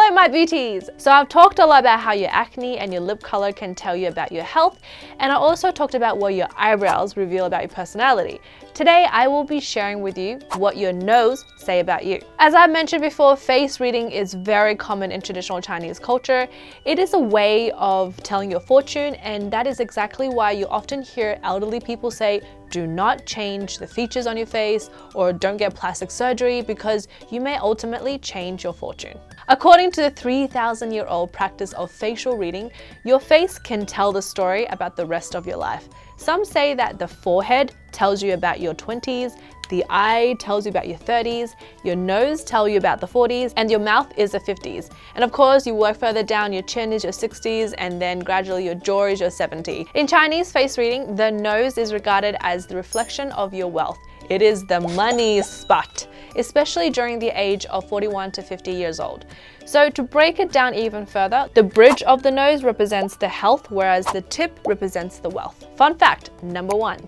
Hello my beauties! So I've talked a lot about how your acne and your lip color can tell you about your health, and I also talked about what your eyebrows reveal about your personality. Today I will be sharing with you what your nose say about you. As I mentioned before, face reading is very common in traditional Chinese culture. It is a way of telling your fortune, and that is exactly why you often hear elderly people say, do not change the features on your face or don't get plastic surgery because you may ultimately change your fortune. According to the 3,000-year-old practice of facial reading, your face can tell the story about the rest of your life. Some say that the forehead tells you about your 20s, the eye tells you about your 30s, your nose tells you about the 40s, and your mouth is the 50s. And of course, you work further down, your chin is your 60s, and then gradually your jaw is your 70. In Chinese face reading, the nose is regarded as the reflection of your wealth. It is the money spot, especially during the age of 41 to 50 years old. So to break it down even further, the bridge of the nose represents the health, whereas the tip represents the wealth. Fun fact number 1.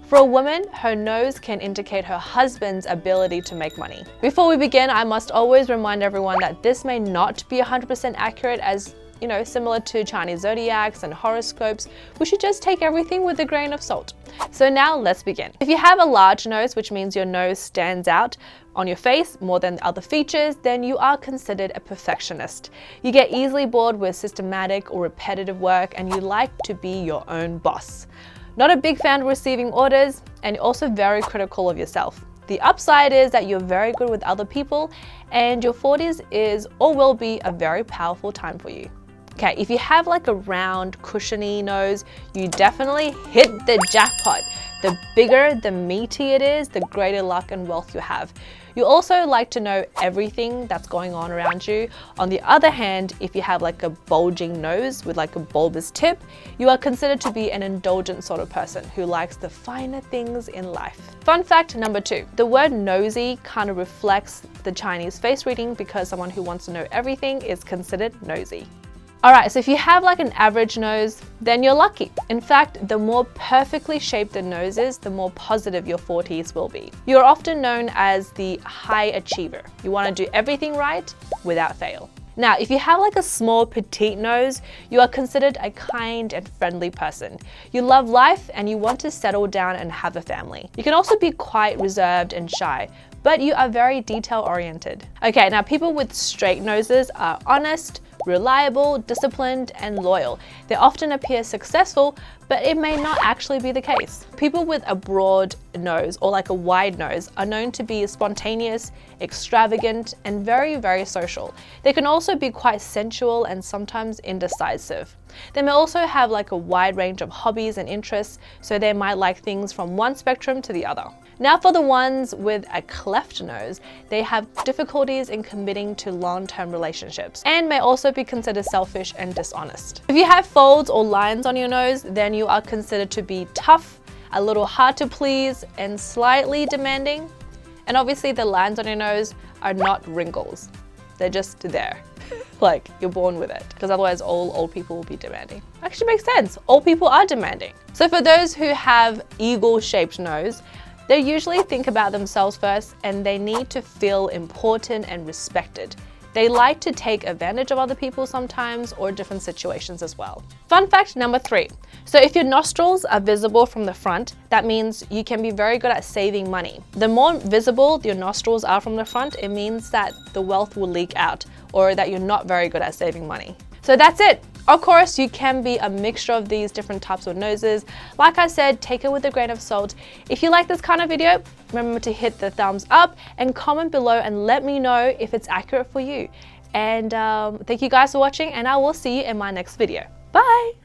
For a woman, her nose can indicate her husband's ability to make money. Before we begin, I must always remind everyone that this may not be 100% accurate, as similar to Chinese zodiacs and horoscopes, we should just take everything with a grain of salt. So now let's begin. If you have a large nose, which means your nose stands out on your face more than other features, then you are considered a perfectionist. You get easily bored with systematic or repetitive work, and you like to be your own boss. Not a big fan of receiving orders, and you're also very critical of yourself. The upside is that you're very good with other people, and your 40s is or will be a very powerful time for you. Okay, if you have like a round, cushiony nose, you definitely hit the jackpot. The bigger, the meaty it is, the greater luck and wealth you have. You also like to know everything that's going on around you. On the other hand, if you have like a bulging nose with like a bulbous tip, you are considered to be an indulgent sort of person who likes the finer things in life. Fun fact number 2, the word nosy kind of reflects the Chinese face reading because someone who wants to know everything is considered nosy. Alright, so if you have like an average nose, then you're lucky. In fact, the more perfectly shaped the nose is, the more positive your 40s will be. You're often known as the high achiever. You want to do everything right without fail. Now, if you have like a small petite nose, you are considered a kind and friendly person. You love life and you want to settle down and have a family. You can also be quite reserved and shy, but you are very detail oriented. Okay, now people with straight noses are honest, reliable, disciplined, and loyal. They often appear successful, but it may not actually be the case. People with a broad nose or like a wide nose are known to be spontaneous, extravagant, and very, very social. They can also be quite sensual and sometimes indecisive. They may also have like a wide range of hobbies and interests, so they might like things from one spectrum to the other. Now for the ones with a cleft nose, they have difficulties in committing to long-term relationships and may also be considered selfish and dishonest. If you have folds or lines on your nose, then you are considered to be tough, a little hard to please, and slightly demanding. And obviously the lines on your nose are not wrinkles. They're just there. Like you're born with it, because otherwise all old people will be demanding. Actually makes sense. Old people are demanding. So for those who have eagle-shaped nose, they usually think about themselves first, and they need to feel important and respected. They like to take advantage of other people sometimes, or different situations as well. Fun fact number 3. So if your nostrils are visible from the front, that means you can be very good at saving money. The more visible your nostrils are from the front, it means that the wealth will leak out, or that you're not very good at saving money. So that's it. Of course, you can be a mixture of these different types of noses. Like I said, take it with a grain of salt. If you like this kind of video, remember to hit the thumbs up and comment below and let me know if it's accurate for you. And thank you guys for watching, and I will see you in my next video. Bye!